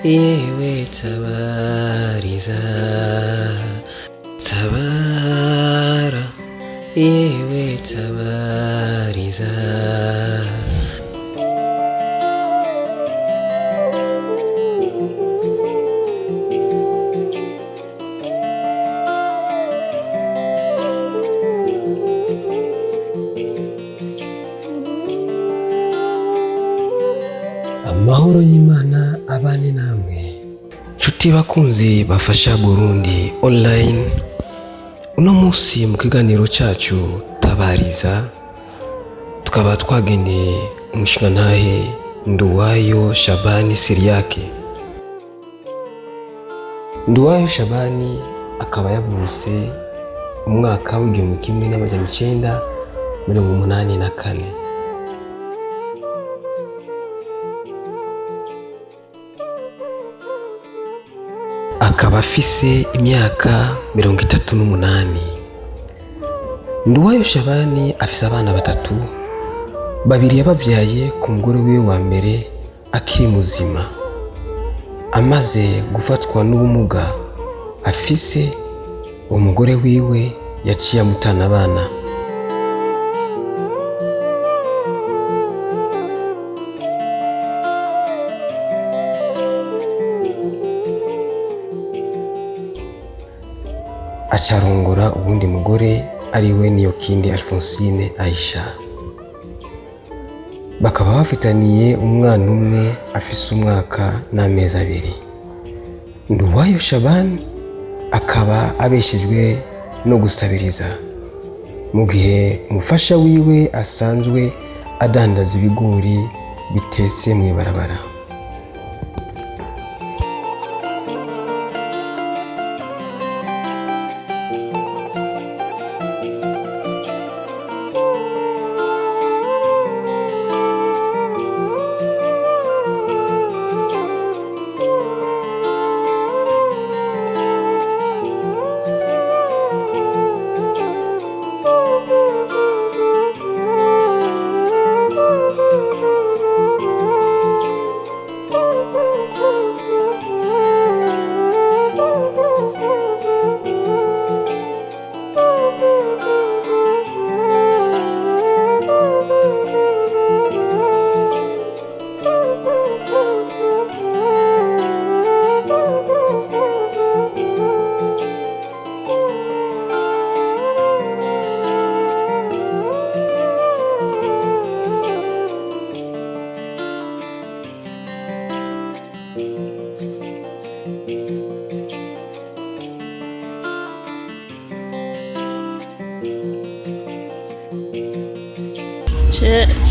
yewe tabariza tabara yewe tabariza amahoro y'Imana abane namwe nshuti bakunzi bafasha Burundi online. Uno munsi mu kiganiro cyacu Tabariza tukaba twagendeye umushingantahe Nduwayo Shabani Siriake. Nduwayo Shabani akaba yavutse mu mwaka w'1984. Akaba afise imyaka 38. Nduwayo Shabani afise abana batatu, babiri yabavyaye ku mugore wiwe wa mbere akiri muzima. Amaze gufatwa n'ubumuga afise, umugore wiwe yaciye amutana abana. Acarongora ubundi mugore ariwe Niyokindi Alphonsine Aisha. Bakaba bafitaniye umwana umwe afise umwaka n'amezi 2. Nduwayo Shabani akaba abeshejwe no gusabiriza, mu gihe umufasha wiwe asanzwe adandaza ibigori bitetse mu ibarabara.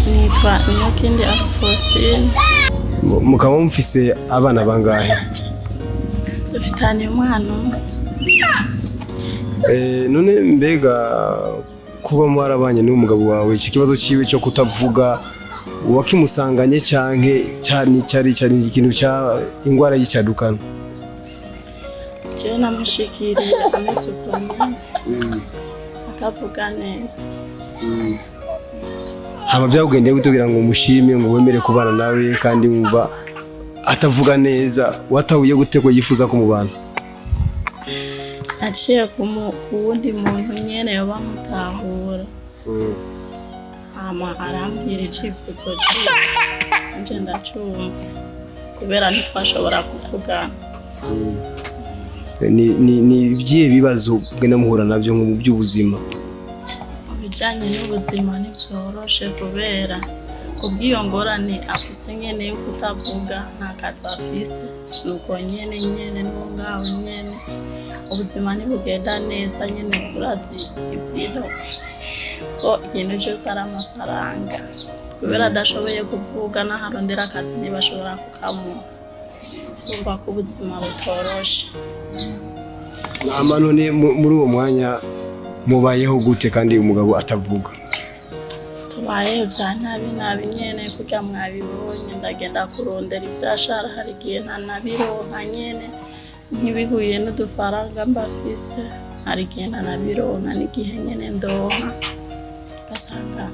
Nitwa Niyokindi Alphonsine. Mukaba mufise abana bangahe? Dufitanye umwana umwe. None mbega kuba mwarabanye n'umugabo wawe, iki kibazo ciwe cyo kutavuga wakimusanganye canke cyari ikintu cya ingwara y'icadukano? Je namushikiriye ameze ukuntu akavuga neza. Haba byagugendeye kutugira ngo umushime ngo wemere kubana nawe kandi wumva atavuga neza, watahuye gute ko yifuza kumubana? Aciye ku wundi muntu nyene yo bamutahura. Arambwira icifuzo cyiwe nje ndacumva kubera ntitwashobora kuvugana. Ni ibyihe bibazo bwenda muhura nabyo mu by'ubuzima? Bijanye n'ubuzima ntivyoroshe kubera kubw'iyo ngorane afise nyene yo kutavuga, nta kazi afise, nuko nyene no ngaho nyene ubuzima ntibugenda neza nyene. Urazi ivyino ko ikintu cyose ari amafaranga, kubera adashoboye kuvuga n'aharondera akazi ntibashobora kukamuha. Urumva ko ubuzima butoroshe. None muri uwo mwanya mubayeho gute kandi umugabo atavuga? Tubayeho bya nabi nyene kuja mwabibonye, ndagenda kurondera ivyashara, hari igihe ntanabironka nyene ntibihuye n'udufaranga mbafise, hari igihe ntanabironka n'igihe nyene ndonka, basanga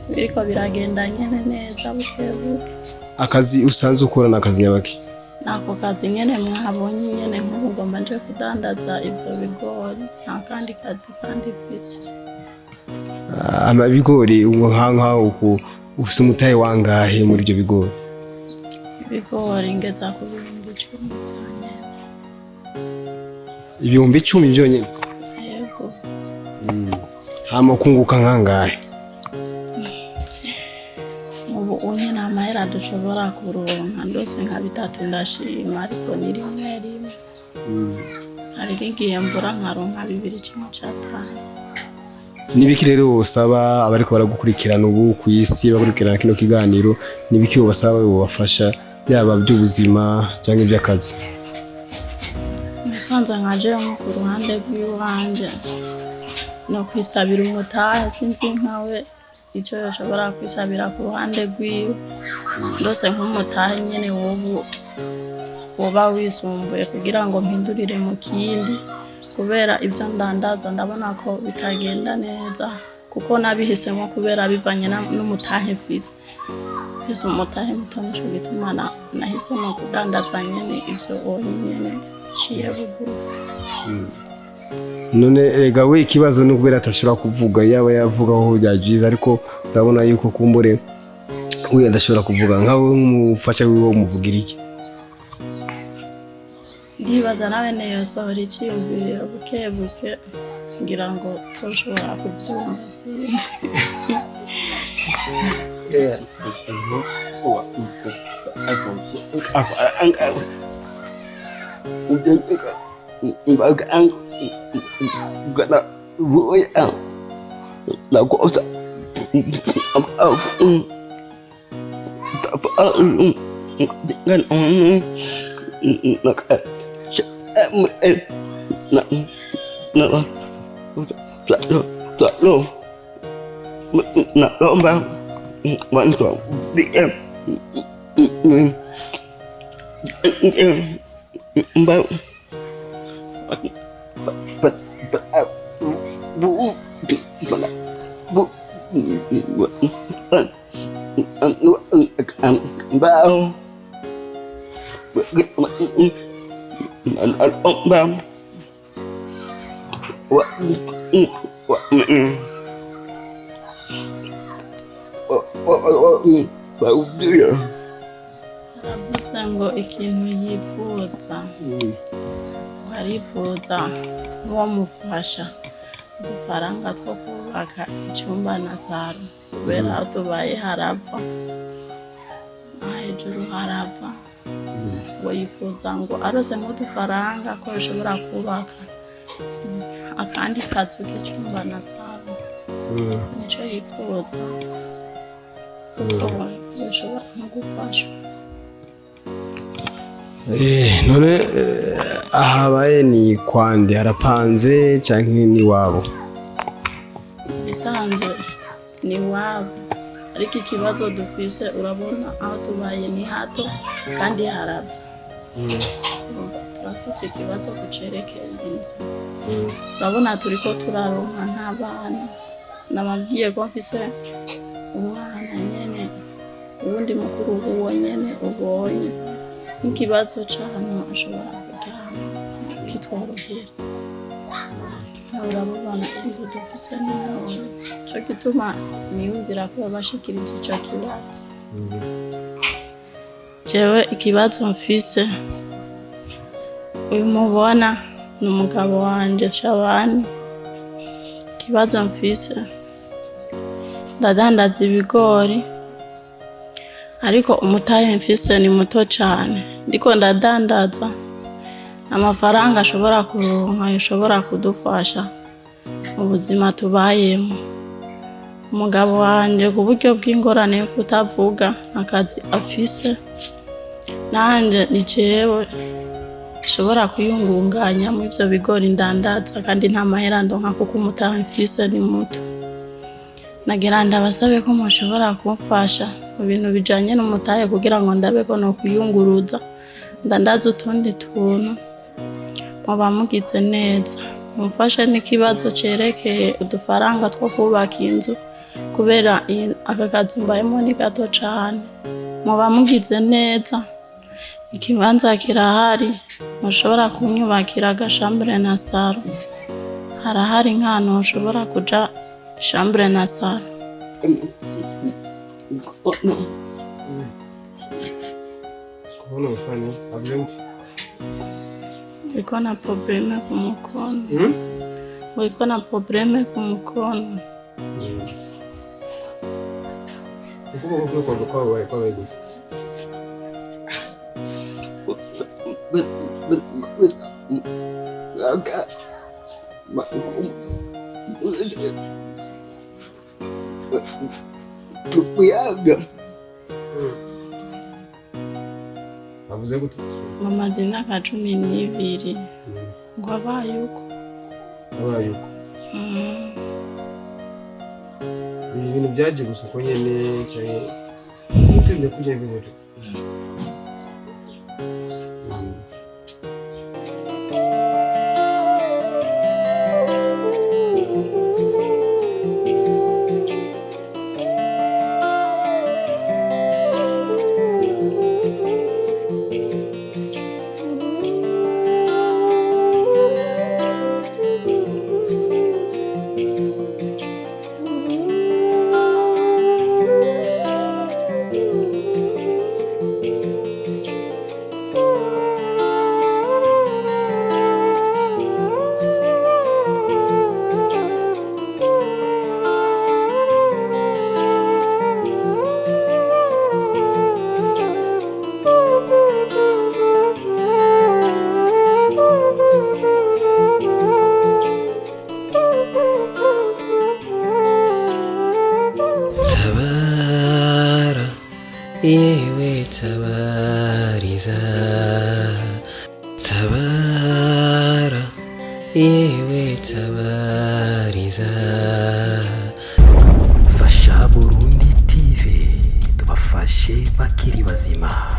biriko biragenda nyene neza bukebuke. Akazi usanzwe ukora n'akazi nyabaki? nako kazi nyene mwabonye nyene nk'ubugomba nje kudandaza ivyo bigori nta kandi kazi kandi mfise. Amabigori nkaho ufise umutahe wangahe muri ibyo bigori? Ibigori ngeza ku 10,000 cyane. 10,000 byonyine? Yego. Hama kunguka nkangahe? Ubu unye na mahera dushobora kuronka ndose nka 3 ndashima ariko ni rimwe. Hari rigiye mbura nkaronka 2,5. Nibiki rero usaba abariko baragukurikirana ubu ku isi bakurikirana kino kiganiro, nibiki ubasaba bobafasha yaba by'ubuzima cyangwa iby'akazi? Musanze nkaje nko ku ruhande rw'iwanje no kwisabira umutahe sinzi nkawe icyo yashobora kwisabira ku ruhande rw'iwe ndose nk'umutahe nyene woba wisumbuye kugira ngo mpindurire mu kindi, kubera ibyo ndandaza ndabona ko bitagenda neza kuko nabihisemo kubera bivanye n'umutahe mfise umutahe muto nico gituma nahisemo kudandaza nyene ibyo nyene ciye bugufi. None ega we ikibazo no kubera atashobora kuvuga, yaba yavuga aho byagize ariko ndabona yuko kumbure we adashobora kuvuga, nkawe nk'umufasha wiwe umuvugira iki? Ndibaza nawe neyo sohora icyiyumviro buke ngira ngo tushobora kubyumva sinzi. Aravuze ngo ikintu yifuza arifuza n'uwo mufasha udufaranga two kubaka icyumba na saro kubera tubaye harapfa hejuru harapfa, ngo yifuza ngo arose nk'udufaranga ko ashobora kubaka akandi kazu k'icyumba na saro nico yifuza kuko yashobora kugufasha. None ahabaye ni kwande harapanze canke ni wabo? Bisanzwe ni wabo ariko ikibazo dufise urabona aho tubaye ni hato kandi harapfa. Turafise ikibazo kucerekeye inzu. Urabona turiko turaronka nk'abana nababwiye ko mfise umwana nyene ubundi mukuru uwo nyene ubonye ikibazo cyane ashobora kujyana kitworohera. Urabona inzu dufise n'iyo cyo gituma niyumvira ko bashikirije icyo kibazo. Jewe ikibazo mfise uyu mubona ni umugabo wanje Shabani. Ikibazo mfise ndadandaza ibigori ariko umutahe mfise ni muto cyane, ndiko ndadandaza amafaranga ashobora kuronka ashobora kudufasha mu buzima tubayemo. Umugabo wanje ku buryo bw'ingorane yo kutavuga akazi afise nanje ni jewe ashobora kuyungunganya mu ivyo bigori ndandaza kandi nta mahera ndonka kuko umutahe mfise ni muto. Nagira ndabasabe ko mushobora kumfasha mu bintu bijanye n'umutahe kugira ngo ndabe ko no kuyunguruza ndandaza utundi tuntu muba mugize neza. Mumfashe n'ikibazo cerekeye udufaranga two kubaka inzu kubera aka kazi mbayemo ni gato cane. Muba mugize neza. ikibanza kirahari mushobora kunyubakira agashambure na saro, harahari nk'ahantu ushobora kuja shambure na saro. Kubona mfano abulenti Iko na probleme ku mukono. Iko na probleme ku mukono. ukuboko kwe kwando kwawe kwabaye gute? Bavuze gute? Mumaze imyaka 12 ngo abaye uko. Abaye uko. Ibintu byaje gusa ko nyene cyane utunde kujya ibintu. Yewe Tabariza, Tabara, yewe Tabariza.